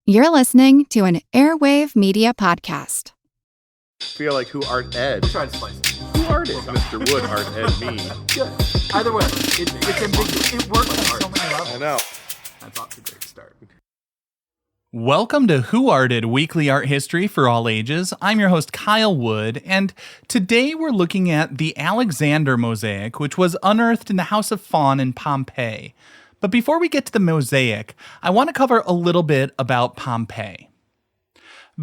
You're listening to an Airwave Media Podcast. Feel like who art ed? We'll try to spice it. Who art ed? Mr. Wood art ed me. Good. Either way, it's ambiguous. It works on so many levels. I know. That's off to a great start. Welcome to Who Arted, weekly art history for all ages. I'm your host, Kyle Wood, and today we're looking at the Alexander Mosaic, which was unearthed in the House of Faun in Pompeii. But before we get to the mosaic, I want to cover a little bit about Pompeii.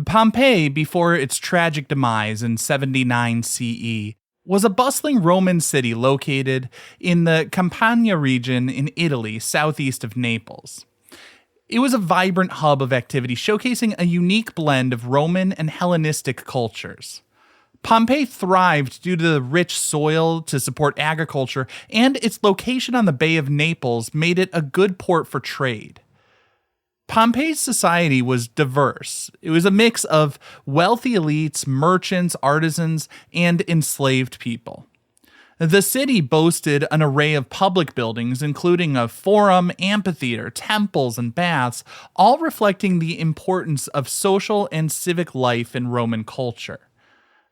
Pompeii, before its tragic demise in 79 CE, was a bustling Roman city located in the Campania region in Italy, southeast of Naples. It was a vibrant hub of activity showcasing a unique blend of Roman and Hellenistic cultures. Pompeii thrived due to the rich soil to support agriculture, and its location on the Bay of Naples made it a good port for trade. Pompeii's society was diverse. It was a mix of wealthy elites, merchants, artisans, and enslaved people. The city boasted an array of public buildings, including a forum, amphitheater, temples, and baths, all reflecting the importance of social and civic life in Roman culture.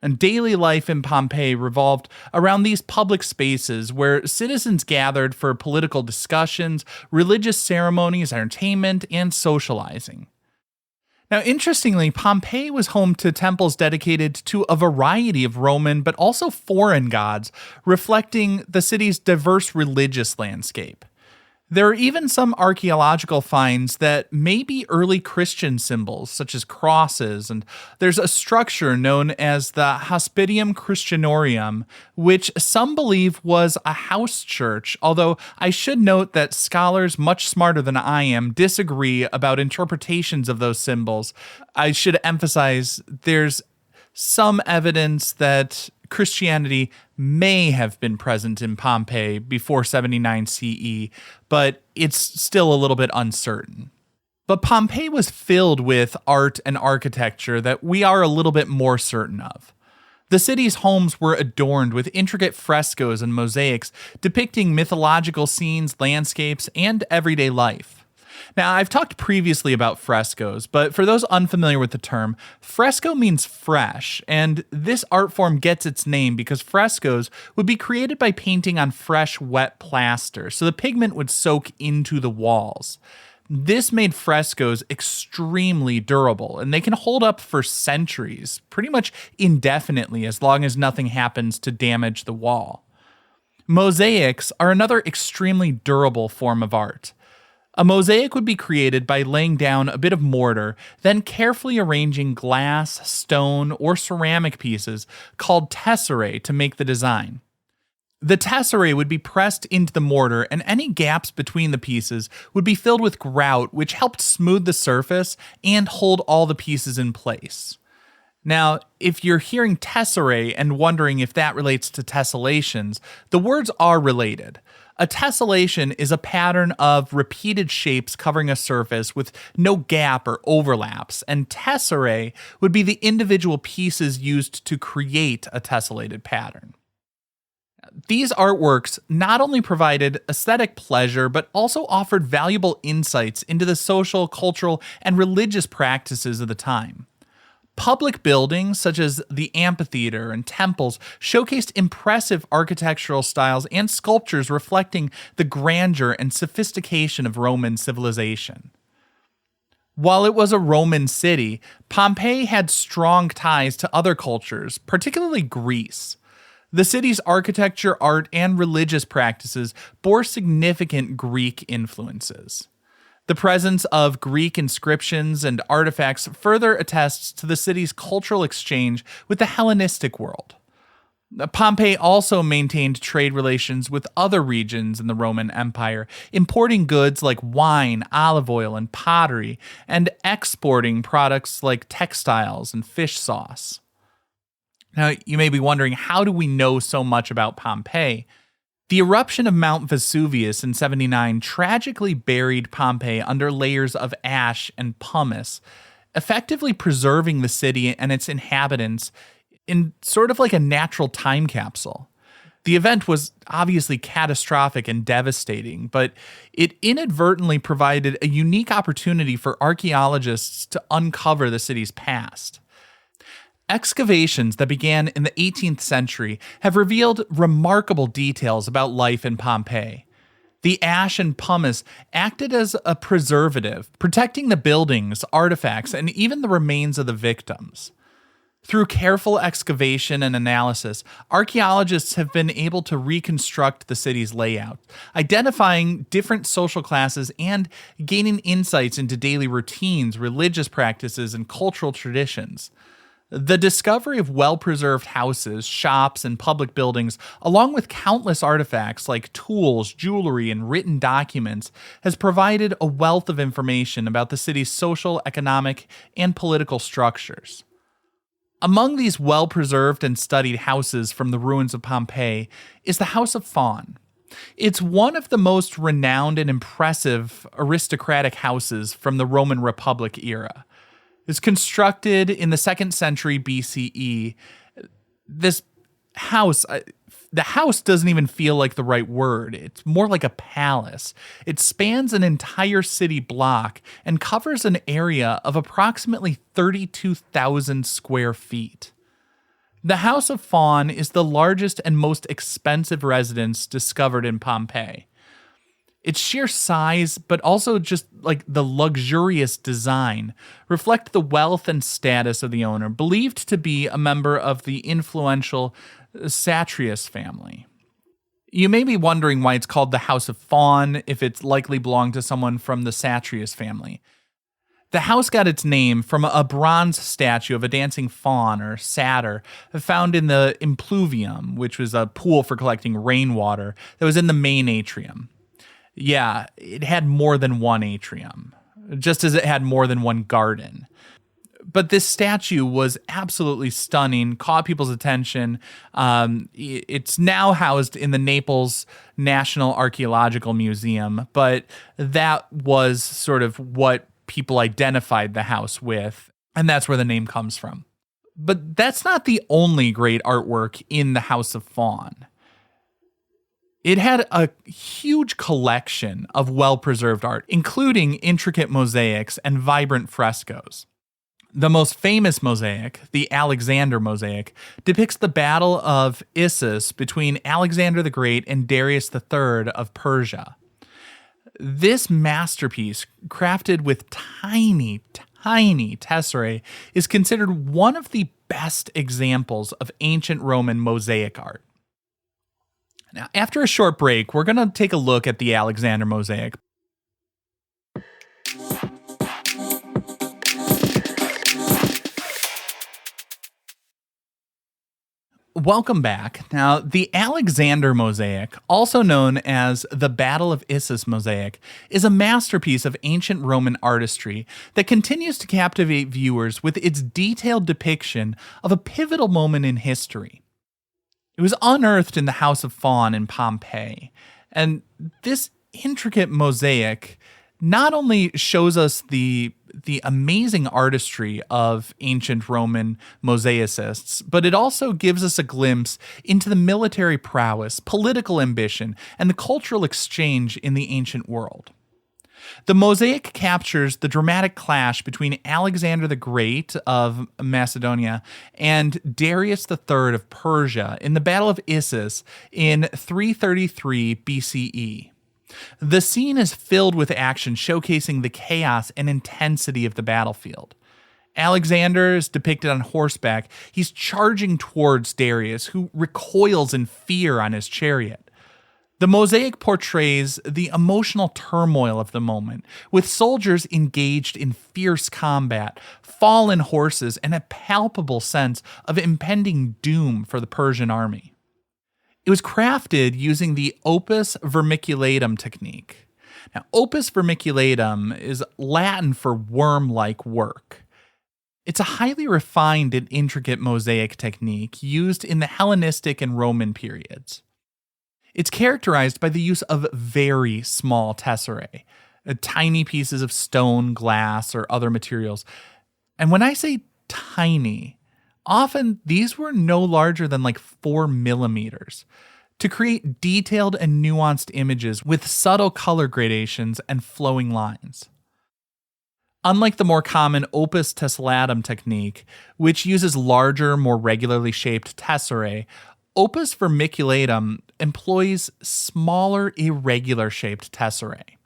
And daily life in Pompeii revolved around these public spaces where citizens gathered for political discussions, religious ceremonies, entertainment, and socializing. Now, interestingly, Pompeii was home to temples dedicated to a variety of Roman but also foreign gods, reflecting the city's diverse religious landscape. There are even some archaeological finds that may be early Christian symbols, such as crosses, and there's a structure known as the Hospitium Christianorum, which some believe was a house church, although I should note that scholars much smarter than I am disagree about interpretations of those symbols. I should emphasize there's some evidence that Christianity may have been present in Pompeii before 79 CE, but it's still a little bit uncertain. But Pompeii was filled with art and architecture that we are a little bit more certain of. The city's homes were adorned with intricate frescoes and mosaics depicting mythological scenes, landscapes, and everyday life. Now, I've talked previously about frescoes, but for those unfamiliar with the term, fresco means fresh, and this art form gets its name because frescoes would be created by painting on fresh, wet plaster, so the pigment would soak into the walls. This made frescoes extremely durable, and they can hold up for centuries, pretty much indefinitely, as long as nothing happens to damage the wall. Mosaics are another extremely durable form of art. A mosaic would be created by laying down a bit of mortar, then carefully arranging glass, stone, or ceramic pieces called tesserae to make the design. The tesserae would be pressed into the mortar, and any gaps between the pieces would be filled with grout, which helped smooth the surface and hold all the pieces in place. Now, if you're hearing tesserae and wondering if that relates to tessellations, the words are related. A tessellation is a pattern of repeated shapes covering a surface with no gap or overlaps, and tesserae would be the individual pieces used to create a tessellated pattern. These artworks not only provided aesthetic pleasure, but also offered valuable insights into the social, cultural, and religious practices of the time. Public buildings, such as the amphitheater and temples, showcased impressive architectural styles and sculptures reflecting the grandeur and sophistication of Roman civilization. While it was a Roman city, Pompeii had strong ties to other cultures, particularly Greece. The city's architecture, art, and religious practices bore significant Greek influences. The presence of Greek inscriptions and artifacts further attests to the city's cultural exchange with the Hellenistic world. Pompeii also maintained trade relations with other regions in the Roman Empire, importing goods like wine, olive oil, and pottery, and exporting products like textiles and fish sauce. Now, you may be wondering, how do we know so much about Pompeii? The eruption of Mount Vesuvius in 79 tragically buried Pompeii under layers of ash and pumice, effectively preserving the city and its inhabitants in sort of like a natural time capsule. The event was obviously catastrophic and devastating, but it inadvertently provided a unique opportunity for archaeologists to uncover the city's past. Excavations that began in the 18th century have revealed remarkable details about life in Pompeii. The ash and pumice acted as a preservative, protecting the buildings, artifacts, and even the remains of the victims. Through careful excavation and analysis, archaeologists have been able to reconstruct the city's layout, identifying different social classes and gaining insights into daily routines, religious practices, and cultural traditions. The discovery of well-preserved houses, shops, and public buildings, along with countless artifacts like tools, jewelry, and written documents, has provided a wealth of information about the city's social, economic, and political structures. Among these well-preserved and studied houses from the ruins of Pompeii is the House of Faun. It's one of the most renowned and impressive aristocratic houses from the Roman Republic era. It's constructed in the 2nd century BCE. This house, the house doesn't even feel like the right word. It's more like a palace. It spans an entire city block and covers an area of approximately 32,000 square feet. The House of Faun is the largest and most expensive residence discovered in Pompeii. Its sheer size, but also just like the luxurious design, reflect the wealth and status of the owner, believed to be a member of the influential Darius family. You may be wondering why it's called the House of Faun, if it likely belonged to someone from the Darius family. The house got its name from a bronze statue of a dancing faun, or satyr, found in the impluvium, which was a pool for collecting rainwater that was in the main atrium. Yeah, it had more than one atrium, just as it had more than one garden. But this statue was absolutely stunning, caught people's attention. It's now housed in the Naples National Archaeological Museum, but that was sort of what people identified the house with, and that's where the name comes from. But that's not the only great artwork in the House of Faun. It had a huge collection of well-preserved art, including intricate mosaics and vibrant frescoes. The most famous mosaic, the Alexander Mosaic, depicts the Battle of Issus between Alexander the Great and Darius III of Persia. This masterpiece, crafted with tiny tesserae, is considered one of the best examples of ancient Roman mosaic art. Now, after a short break, we're going to take a look at the Alexander Mosaic. Welcome back. Now, the Alexander Mosaic, also known as the Battle of Issus Mosaic, is a masterpiece of ancient Roman artistry that continues to captivate viewers with its detailed depiction of a pivotal moment in history. It was unearthed in the House of Faun in Pompeii, and this intricate mosaic not only shows us the amazing artistry of ancient Roman mosaicists, but it also gives us a glimpse into the military prowess, political ambition, and the cultural exchange in the ancient world. The mosaic captures the dramatic clash between Alexander the Great of Macedonia and Darius III of Persia in the Battle of Issus in 333 BCE. The scene is filled with action showcasing the chaos and intensity of the battlefield. Alexander is depicted on horseback. He's charging towards Darius, who recoils in fear on his chariot. The mosaic portrays the emotional turmoil of the moment, with soldiers engaged in fierce combat, fallen horses, and a palpable sense of impending doom for the Persian army. It was crafted using the opus vermiculatum technique. Now, opus vermiculatum is Latin for worm-like work. It's a highly refined and intricate mosaic technique used in the Hellenistic and Roman periods. It's characterized by the use of very small tesserae, tiny pieces of stone, glass, or other materials. And when I say tiny, often these were no larger than like 4 millimeters. to create detailed and nuanced images with subtle color gradations and flowing lines. Unlike the more common opus tessellatum technique, which uses larger, more regularly shaped tesserae, opus vermiculatum employs smaller, irregular shaped tesserae.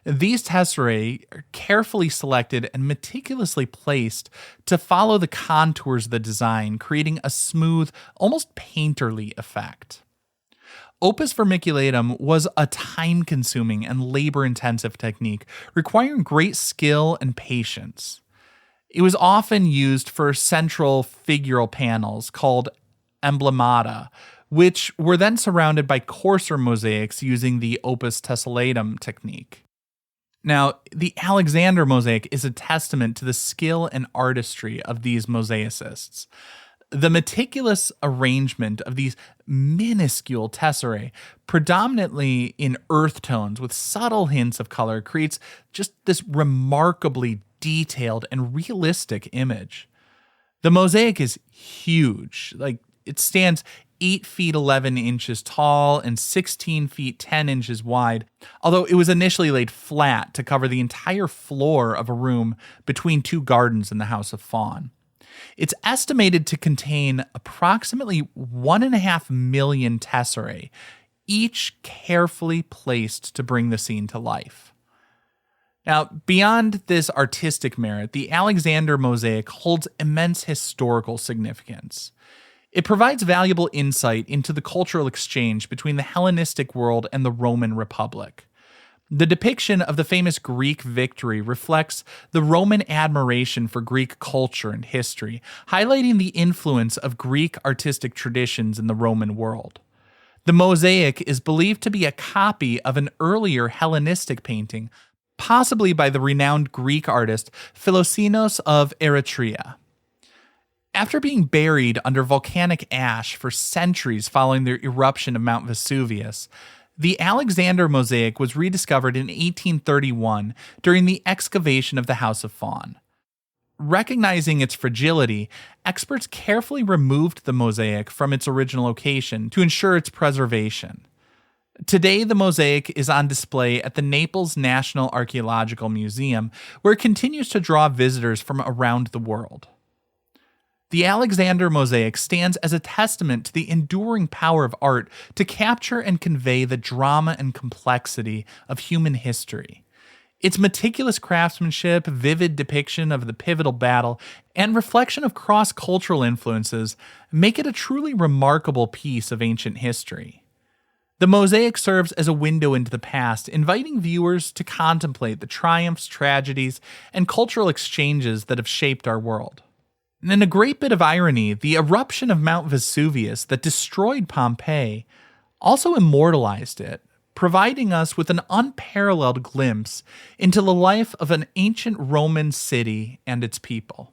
These tesserae are carefully selected and meticulously placed to follow the contours of the design, creating a smooth, almost painterly effect. Opus vermiculatum was a time-consuming and labor-intensive technique, requiring great skill and patience. It was often used for central figural panels called emblemata, which were then surrounded by coarser mosaics using the opus tessellatum technique. Now, the Alexander Mosaic is a testament to the skill and artistry of these mosaicists. The meticulous arrangement of these minuscule tesserae, predominantly in earth tones with subtle hints of color, creates just this remarkably detailed and realistic image. The mosaic is huge. It stands 8 feet 11 inches tall and 16 feet 10 inches wide, although it was initially laid flat to cover the entire floor of a room between two gardens in the House of Faun. It's estimated to contain approximately 1.5 million tesserae, each carefully placed to bring the scene to life. Now, beyond this artistic merit, the Alexander Mosaic holds immense historical significance. It provides valuable insight into the cultural exchange between the Hellenistic world and the Roman Republic. The depiction of the famous Greek victory reflects the Roman admiration for Greek culture and history, highlighting the influence of Greek artistic traditions in the Roman world. The mosaic is believed to be a copy of an earlier Hellenistic painting, possibly by the renowned Greek artist Philoxenos of Eretria. After being buried under volcanic ash for centuries following the eruption of Mount Vesuvius, the Alexander Mosaic was rediscovered in 1831 during the excavation of the House of Faun. Recognizing its fragility, experts carefully removed the mosaic from its original location to ensure its preservation. Today, the mosaic is on display at the Naples National Archaeological Museum, where it continues to draw visitors from around the world. The Alexander Mosaic stands as a testament to the enduring power of art to capture and convey the drama and complexity of human history. Its meticulous craftsmanship, vivid depiction of the pivotal battle, and reflection of cross-cultural influences make it a truly remarkable piece of ancient history. The mosaic serves as a window into the past, inviting viewers to contemplate the triumphs, tragedies, and cultural exchanges that have shaped our world. And in a great bit of irony, the eruption of Mount Vesuvius that destroyed Pompeii also immortalized it, providing us with an unparalleled glimpse into the life of an ancient Roman city and its people.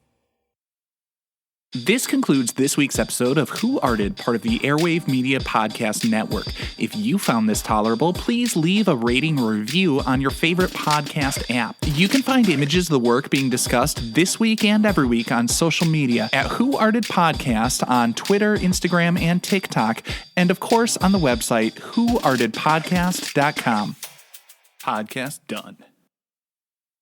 This concludes this week's episode of Who Arted, part of the Airwave Media Podcast Network. If you found this tolerable, please leave a rating or review on your favorite podcast app. You can find images of the work being discussed this week and every week on social media at Who Arted Podcast on Twitter, Instagram, and TikTok, and of course on the website whoartedpodcast.com. Podcast done.